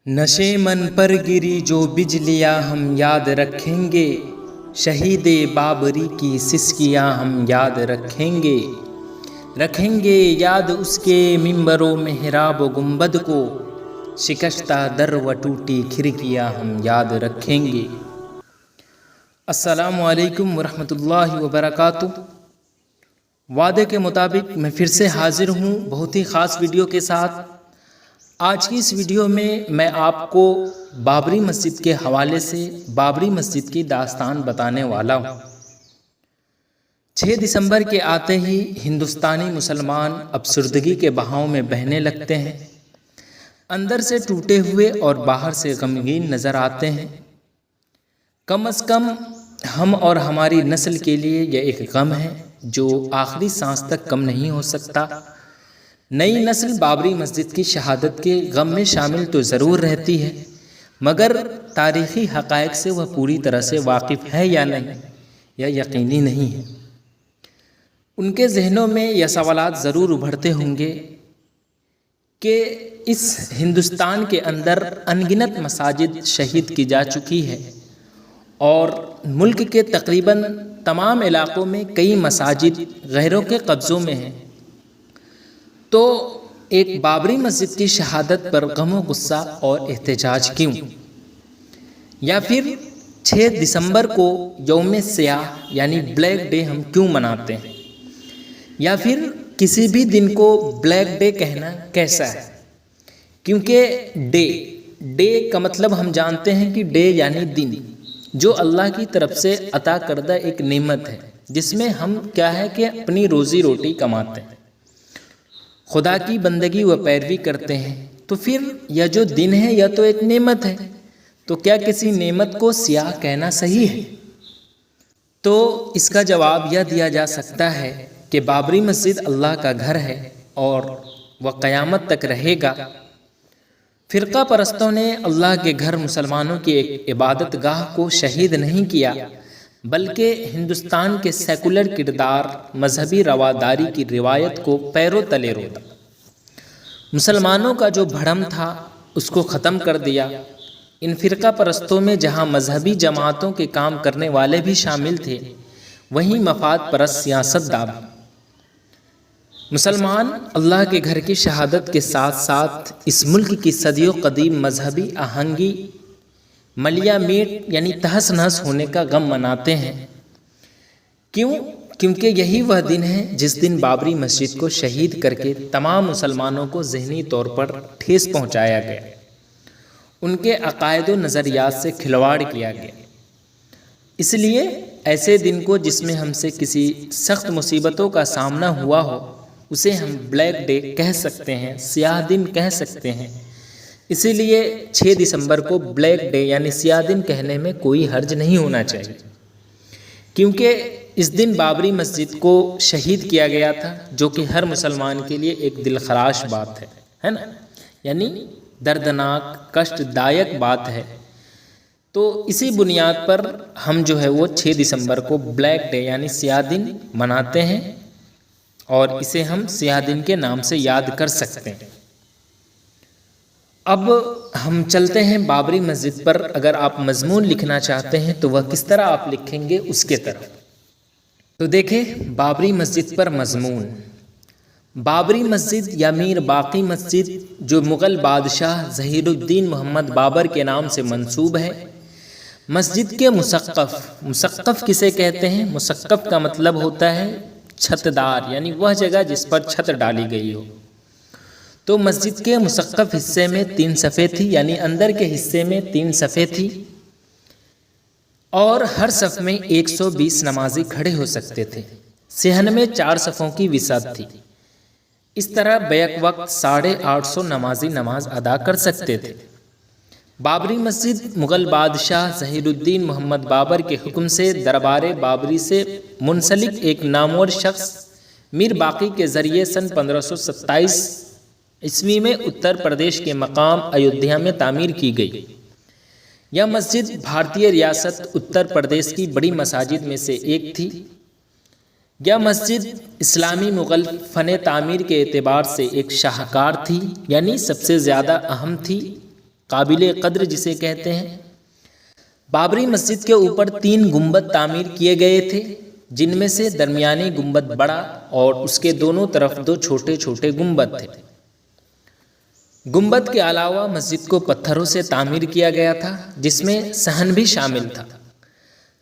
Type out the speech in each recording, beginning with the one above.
نشے من پر گری جو بجلیاں ہم یاد رکھیں گے، شہید بابری کی سسکیاں ہم یاد رکھیں گے یاد اس کے منبر و محراب و گنبد کو، شکستہ در و ٹوٹی کھڑکیاں ہم یاد رکھیں گے۔ السلام علیکم ورحمۃ اللہ وبرکاتہ۔ وعدے کے مطابق میں پھر سے حاضر ہوں بہت ہی خاص ویڈیو کے ساتھ۔ آج کی اس ویڈیو میں آپ کو بابری مسجد کے حوالے سے بابری مسجد کی داستان بتانے والا ہوں۔ 6 دسمبر کے آتے ہی ہندوستانی مسلمان افسردگی کے بہاؤ میں بہنے لگتے ہیں، اندر سے ٹوٹے ہوئے اور باہر سے غمگین نظر آتے ہیں۔ کم از کم ہم اور ہماری نسل کے لیے یہ ایک غم ہے جو آخری سانس تک کم نہیں ہو سکتا۔ نئی نسل بابری مسجد کی شہادت کے غم میں شامل تو ضرور رہتی ہے، مگر تاریخی حقائق سے وہ پوری طرح سے واقف ہے یا نہیں، یا یقینی نہیں ہے۔ ان کے ذہنوں میں یہ سوالات ضرور ابھرتے ہوں گے کہ اس ہندوستان کے اندر انگنت مساجد شہید کی جا چکی ہے اور ملک کے تقریباً تمام علاقوں میں کئی مساجد غیروں کے قبضوں میں ہیں، تو ایک بابری مسجد کی شہادت پر غم و غصہ اور احتجاج کیوں؟ یا پھر 6 دسمبر کو یوم سیاہ یعنی بلیک ڈے ہم کیوں مناتے ہیں؟ یا پھر کسی بھی دن کو بلیک ڈے کہنا کیسا ہے؟ کیونکہ ڈے کا مطلب ہم جانتے ہیں کہ ڈے یعنی دن، جو اللہ کی طرف سے عطا کردہ ایک نعمت ہے، جس میں ہم کیا ہے کہ اپنی روزی روٹی کماتے ہیں، خدا کی بندگی و پیروی کرتے ہیں۔ تو پھر یہ جو دن ہے یہ تو ایک نعمت ہے، تو کیا کسی نعمت کو سیاہ کہنا صحیح ہے؟ تو اس کا جواب یہ دیا جا سکتا ہے کہ بابری مسجد اللہ کا گھر ہے اور وہ قیامت تک رہے گا۔ فرقہ پرستوں نے اللہ کے گھر مسلمانوں کی ایک عبادت گاہ کو شہید نہیں کیا، بلکہ ہندوستان کے سیکولر کردار، مذہبی رواداری کی روایت کو پیرو تلے روتا۔ مسلمانوں کا جو بھرم تھا اس کو ختم کر دیا۔ ان فرقہ پرستوں میں جہاں مذہبی جماعتوں کے کام کرنے والے بھی شامل تھے، وہیں مفاد پرست سیاستدان۔ مسلمان اللہ کے گھر کی شہادت کے ساتھ ساتھ اس ملک کی صدیوں قدیم مذہبی آہنگی ملیا میٹ یعنی تہس نہس ہونے کا غم مناتے ہیں۔ کیونکہ یہی وہ دن ہے جس دن بابری مسجد کو شہید کر کے تمام مسلمانوں کو ذہنی طور پر ٹھیس پہنچایا گیا، ان کے عقائد و نظریات سے کھلواڑ کیا گیا۔ اس لیے ایسے دن کو جس میں ہم سے کسی سخت مصیبتوں کا سامنا ہوا ہو، اسے ہم بلیک ڈے کہہ سکتے ہیں، سیاہ دن کہہ سکتے ہیں۔ اسی لیے 6 دسمبر کو بلیک ڈے یعنی سیاہ دن کہنے میں کوئی حرج نہیں ہونا چاہیے، کیونکہ اس دن بابری مسجد کو شہید کیا گیا تھا، جو کہ ہر مسلمان کے لیے ایک دل خراش بات ہے نا، یعنی دردناک کشٹ دائق بات ہے۔ تو اسی بنیاد پر ہم جو ہے وہ 6 دسمبر کو بلیک ڈے یعنی سیاہ دن مناتے ہیں اور اسے ہم سیاہ دن کے نام سے یاد کر سکتے ہیں۔ اب ہم چلتے ہیں بابری مسجد پر۔ اگر آپ مضمون لکھنا چاہتے ہیں تو وہ کس طرح آپ لکھیں گے اس کے طرف؟ تو دیکھیں، بابری مسجد پر مضمون: بابری مسجد یا میر باقی مسجد، جو مغل بادشاہ ظہیر الدین محمد بابر کے نام سے منسوب ہے۔ مسجد کے مسقف کسے کہتے ہیں؟ مسقف کا مطلب ہوتا ہے چھتدار، یعنی وہ جگہ جس پر چھت ڈالی گئی ہو۔ تو مسجد کے مسقف حصے میں 3 صفیں تھی، یعنی اندر کے حصے میں 3 صفیں تھی، اور ہر صف میں 120 نمازی کھڑے ہو سکتے تھے۔ صحن میں 4 صفوں کی وسعت تھی۔ اس طرح بیک وقت 850 نمازی نماز ادا کر سکتے تھے۔ بابری مسجد مغل بادشاہ ظہیر الدین محمد بابر کے حکم سے دربار بابری سے منسلک ایک نامور شخص میر باقی کے ذریعے سن 1527 عیسوی میں اتر پردیش کے مقام ایودھیا میں تعمیر کی گئی۔ یہ مسجد بھارتی ریاست اتر پردیش کی بڑی مساجد میں سے ایک تھی۔ یہ مسجد اسلامی مغل فن تعمیر کے اعتبار سے ایک شاہکار تھی، یعنی سب سے زیادہ اہم تھی۔ قابل قدر جسے کہتے ہیں۔ بابری مسجد کے اوپر 3 گنبد تعمیر کیے گئے تھے، جن میں سے درمیانی گنبد بڑا اور اس کے دونوں طرف 2 چھوٹے چھوٹے گنبد تھے۔ گنبد کے علاوہ مسجد کو پتھروں سے تعمیر کیا گیا تھا، جس میں صحن بھی شامل تھا۔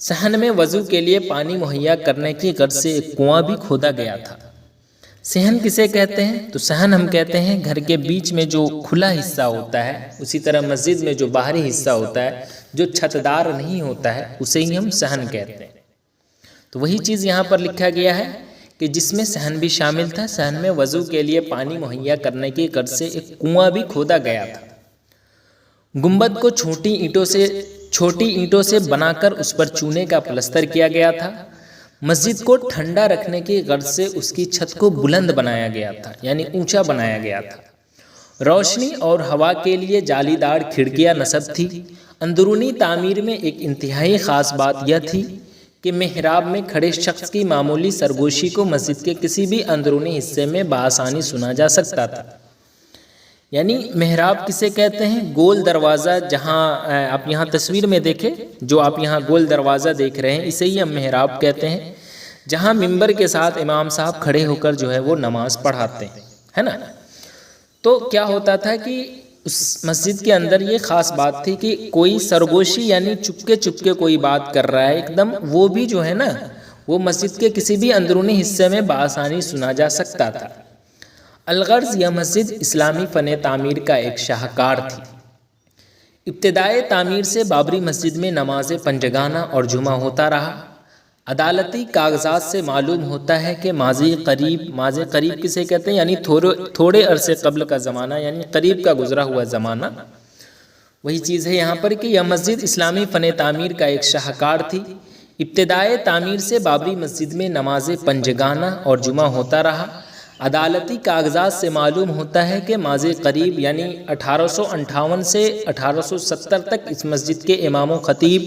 صحن میں وضو کے لیے پانی مہیا کرنے کی غرض سے ایک کنواں بھی کھودا گیا تھا۔ صحن کسے کہتے ہیں؟ تو صحن ہم کہتے ہیں گھر کے بیچ میں جو کھلا حصہ ہوتا ہے، اسی طرح مسجد میں جو باہری حصہ ہوتا ہے جو چھت دار نہیں ہوتا ہے، اسے ہی ہم صحن کہتے ہیں۔ تو وہی چیز یہاں پر لکھا گیا ہے کہ جس میں صحن بھی شامل تھا، صحن میں وضو کے لیے پانی مہیا کرنے کی غرض سے ایک کنواں بھی کھودا گیا تھا۔ گنبد کو چھوٹی اینٹوں سے بنا کر اس پر چونے کا پلستر کیا گیا تھا۔ مسجد کو ٹھنڈا رکھنے کی غرض سے اس کی چھت کو بلند بنایا گیا تھا، یعنی اونچا بنایا گیا تھا۔ روشنی اور ہوا کے لیے جالی دار کھڑکیاں نصب تھی۔ اندرونی تعمیر میں ایک انتہائی خاص بات یہ تھی کہ محراب میں کھڑے شخص کی معمولی سرگوشی کو مسجد کے کسی بھی اندرونی حصے میں بآسانی سنا جا سکتا تھا۔ یعنی محراب کسے کہتے ہیں؟ گول دروازہ، جہاں آپ یہاں تصویر میں دیکھیں، جو آپ یہاں گول دروازہ دیکھ رہے ہیں، اسے ہی ہم محراب کہتے ہیں، جہاں ممبر کے ساتھ امام صاحب کھڑے ہو کر جو ہے وہ نماز پڑھاتے ہیں، ہے نا۔ تو کیا ہوتا تھا کہ اس مسجد کے اندر یہ خاص بات تھی کہ کوئی سرگوشی یعنی چپکے کوئی بات کر رہا ہے ایک دم، وہ بھی جو ہے نا وہ مسجد کے کسی بھی اندرونی حصے میں بآسانی سنا جا سکتا تھا۔ الغرض یہ مسجد اسلامی فن تعمیر کا ایک شاہکار تھی۔ ابتدائے تعمیر سے بابری مسجد میں نماز پنجگانہ اور جمعہ ہوتا رہا۔ عدالتی کاغذات سے معلوم ہوتا ہے کہ ماضی قریب کسے کہتے ہیں؟ یعنی تھوڑے عرصے قبل کا زمانہ، یعنی قریب کا گزرا ہوا زمانہ۔ وہی چیز ہے یہاں پر کہ یہ مسجد اسلامی فن تعمیر کا ایک شاہکار تھی۔ ابتدائے تعمیر سے بابری مسجد میں نماز پنجگانہ اور جمعہ ہوتا رہا۔ عدالتی کاغذات سے معلوم ہوتا ہے کہ ماضی قریب یعنی 1858 سے 1870 تک اس مسجد کے امام و خطیب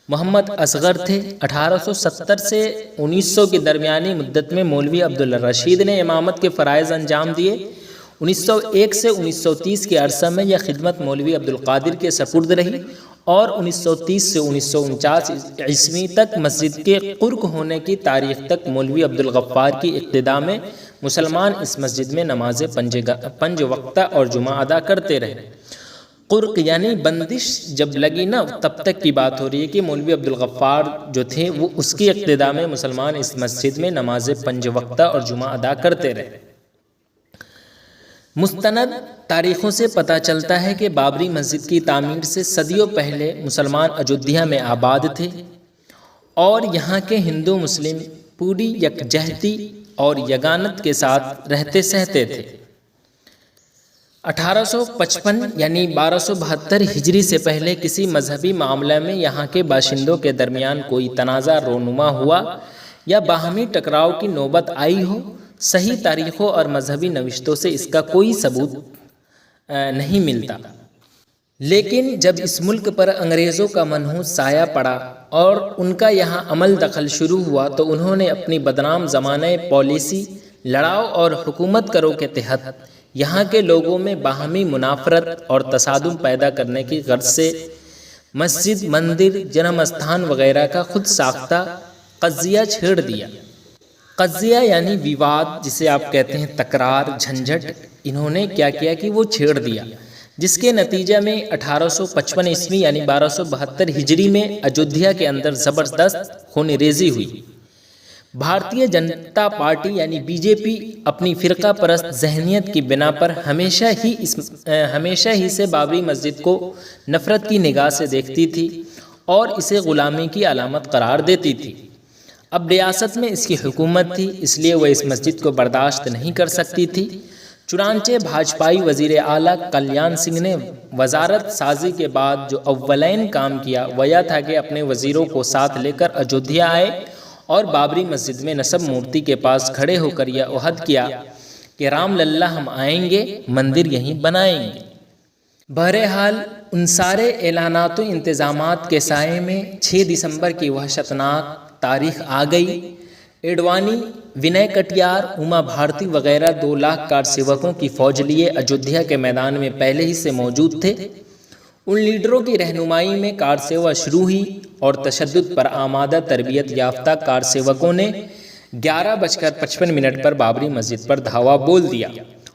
محمد اصغر تھے۔ 1870 سے 1900 کی درمیانی مدت میں مولوی عبدالرشید نے امامت کے فرائض انجام دیے۔ 1901 سے 1930 کے عرصہ میں یہ خدمت مولوی عبدالقادر کے سپرد رہی، اور 1930 سے 1949 عیسوی تک مسجد کے قرق ہونے کی تاریخ تک مولوی عبدالغفار کی اقتداء میں مسلمان اس مسجد میں نماز 5 وقتہ اور جمعہ ادا کرتے رہے۔ قرق یعنی بندش جب لگی نا، تب تک کی بات ہو رہی ہے کہ مولوی عبدالغفار جو تھے وہ اس کی اقتداء میں مسلمان اس مسجد میں نماز 5 وقتہ اور جمعہ ادا کرتے رہے۔ مستند تاریخوں سے پتہ چلتا ہے کہ بابری مسجد کی تعمیر سے صدیوں پہلے مسلمان اجودھیا میں آباد تھے، اور یہاں کے ہندو مسلم پوری یکجہتی اور یگانت کے ساتھ رہتے سہتے تھے۔ 1855 یعنی 1272 ہجری سے پہلے کسی مذہبی معاملہ میں یہاں کے باشندوں کے درمیان کوئی تنازع رونما ہوا یا باہمی ٹکراؤ کی نوبت آئی ہو، صحیح تاریخوں اور مذہبی نوشتوں سے اس کا کوئی ثبوت نہیں ملتا۔ لیکن جب اس ملک پر انگریزوں کا منحوس سایہ پڑا اور ان کا یہاں عمل دخل شروع ہوا، تو انہوں نے اپنی بدنام زمانہ پالیسی لڑاؤ اور حکومت کرو کے تحت یہاں کے لوگوں میں باہمی منافرت اور تصادم پیدا کرنے کی غرض سے مسجد، مندر، جنم استھان وغیرہ کا خود ساختہ قضیہ چھیڑ دیا۔ قضیہ یعنی ویواد، جسے آپ کہتے ہیں تکرار، جھنجھٹ، انہوں نے کیا کیا کہ وہ چھیڑ دیا، جس کے نتیجہ میں 1855 عیسوی یعنی 1272 ہجری میں اجودھیا کے اندر زبردست خون ریزی ہوئی۔ بھارتیہ جنتا پارٹی یعنی بی جے پی اپنی فرقہ پرست ذہنیت کی بنا پر ہمیشہ ہی سے بابری مسجد کو نفرت کی نگاہ سے دیکھتی تھی اور اسے غلامی کی علامت قرار دیتی تھی۔ اب ریاست میں اس کی حکومت تھی، اس لیے وہ اس مسجد کو برداشت نہیں کر سکتی تھی۔ چنانچہ بھاجپائی وزیر اعلیٰ کلیان سنگھ نے وزارت سازی کے بعد جو اولین کام کیا وہ یہ تھا کہ اپنے وزیروں کو ساتھ لے کر اجودھیا آئے اور بابری مسجد میں نصب مورتی کے پاس کھڑے ہو کر یہ عہد کیا کہ رام للہ ہم آئیں گے، مندر یہیں بنائیں گے۔ بہرحال ان سارے اعلانات و انتظامات کے سائے میں 6 دسمبر کی وحشتناک تاریخ آ گئی۔ ایڈوانی، ونے کٹیار، اما بھارتی وغیرہ 2 لاکھ کار سیوکوں کی فوج لیے اجودھیا کے میدان میں پہلے ہی سے موجود تھے۔ ان لیڈروں کی رہنمائی میں کار سیوا شروع ہوئی اور تشدد پر آمادہ تربیت یافتہ کار سیوکوں نے 11:55 پر بابری مسجد پر دھاوا بول دیا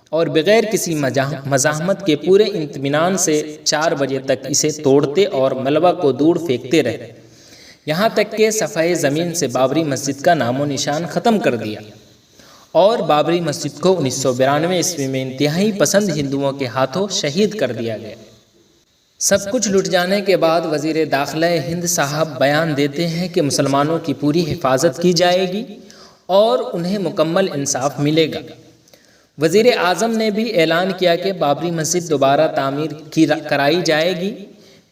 اور بغیر کسی مزاحمت کے پورے اطمینان سے 4 بجے تک اسے توڑتے اور ملبہ کو دور پھینکتے رہے، یہاں تک کہ صفحہ زمین سے بابری مسجد کا نام و نشان ختم کر دیا اور بابری مسجد کو 1992 عیسوی میں انتہائی پسند ہندوؤں کے ہاتھوں شہید کر دیا گیا۔ سب کچھ لٹ جانے کے بعد وزیر داخلہ ہند صاحب بیان دیتے ہیں کہ مسلمانوں کی پوری حفاظت کی جائے گی اور انہیں مکمل انصاف ملے گا۔ وزیر اعظم نے بھی اعلان کیا کہ بابری مسجد دوبارہ تعمیر کرائی جائے گی،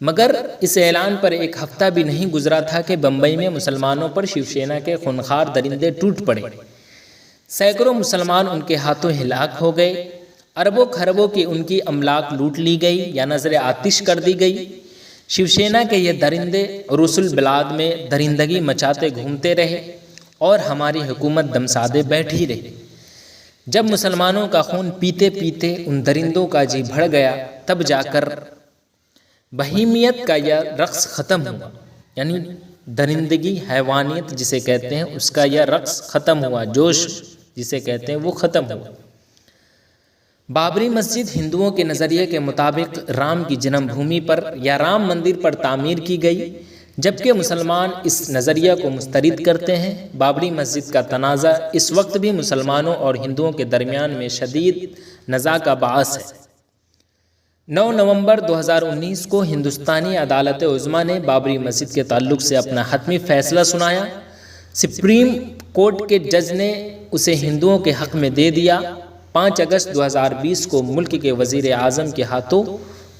مگر اس اعلان پر ایک ہفتہ بھی نہیں گزرا تھا کہ بمبئی میں مسلمانوں پر شیو سینا کے خونخوار درندے ٹوٹ پڑے، سینکڑوں مسلمان ان کے ہاتھوں ہلاک ہو گئے، اربوں خربوں کی ان کی املاک لوٹ لی گئی یا نظر آتش کر دی گئی۔ شیو سینا کے یہ درندے عروس البلاد میں درندگی مچاتے گھومتے رہے اور ہماری حکومت دمسادے بیٹھی رہی۔ جب مسلمانوں کا خون پیتے پیتے ان درندوں کا جی بڑھ گیا، تب جا کر بہیمیت کا یہ رقص ختم ہوا، یعنی درندگی، حیوانیت جسے کہتے ہیں، اس کا یہ رقص ختم ہوا، جوش جسے کہتے ہیں وہ ختم ہوا۔ بابری مسجد ہندوؤں کے نظریے کے مطابق رام کی جنم بھومی پر یا رام مندر پر تعمیر کی گئی، جبکہ مسلمان اس نظریہ کو مسترد کرتے ہیں۔ بابری مسجد کا تنازع اس وقت بھی مسلمانوں اور ہندوؤں کے درمیان میں شدید نزاع کا باعث ہے۔ 9 نومبر 2019 کو ہندوستانی عدالت عظمیٰ نے بابری مسجد کے تعلق سے اپنا حتمی فیصلہ سنایا۔ سپریم کورٹ کے جج نے اسے ہندوؤں کے حق میں دے دیا۔ 5 اگست 2020 کو ملک کے وزیر اعظم کے ہاتھوں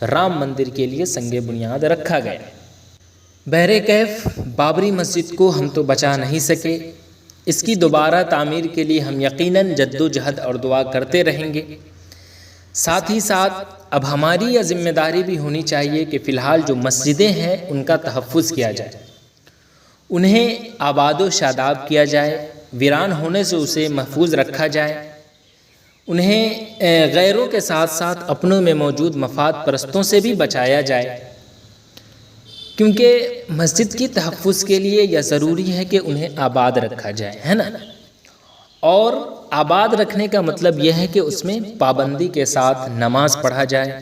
رام مندر کے لیے سنگ بنیاد رکھا گیا۔ بہرکیف بابری مسجد کو ہم تو بچا نہیں سکے، اس کی دوبارہ تعمیر کے لیے ہم یقیناً جدوجہد اور دعا کرتے رہیں گے۔ ساتھ ہی ساتھ اب ہماری یہ ذمہ داری بھی ہونی چاہیے کہ فی الحال جو مسجدیں ہیں ان کا تحفظ کیا جائے، انہیں آباد و شاداب کیا جائے، ویران ہونے سے اسے محفوظ رکھا جائے، انہیں غیروں کے ساتھ ساتھ اپنوں میں موجود مفاد پرستوں سے بھی بچایا جائے، کیونکہ مسجد کی تحفظ کے لیے یہ ضروری ہے کہ انہیں آباد رکھا جائے، ہے نا؟ اور آباد رکھنے کا مطلب یہ ہے کہ اس میں پابندی کے ساتھ نماز پڑھا جائے،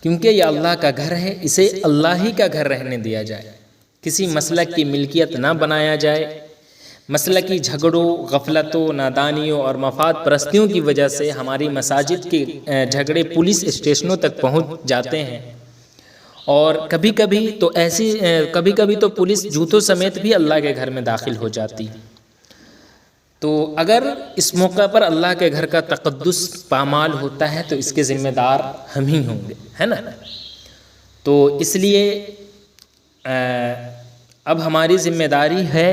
کیونکہ یہ اللہ کا گھر ہے، اسے اللہ ہی کا گھر رہنے دیا جائے، کسی مسلک کی ملکیت نہ بنایا جائے۔ مسلکی جھگڑوں، غفلتوں، نادانیوں اور مفاد پرستیوں کی وجہ سے ہماری مساجد کے جھگڑے پولیس اسٹیشنوں تک پہنچ جاتے ہیں، اور کبھی کبھی تو پولیس جوتوں سمیت بھی اللہ کے گھر میں داخل ہو جاتی ہے۔ تو اگر اس موقع پر اللہ کے گھر کا تقدس پامال ہوتا ہے تو اس کے ذمہ دار ہم ہی ہوں گے، ہے نا؟ تو اس لیے اب ہماری ذمہ داری ہے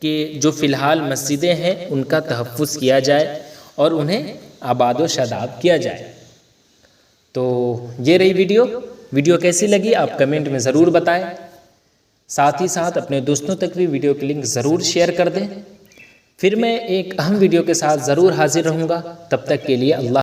کہ جو فی الحال مسجدیں ہیں ان کا تحفظ کیا جائے اور انہیں آباد و شاداب کیا جائے۔ تو یہ رہی ویڈیو کیسی لگی آپ کمنٹ میں ضرور بتائیں، ساتھ ہی ساتھ اپنے دوستوں تک بھی ویڈیو کی لنک ضرور شیئر کر دیں۔ پھر میں ایک اہم ویڈیو کے ساتھ ضرور حاضر رہوں گا، تب تک کے لیے اللہ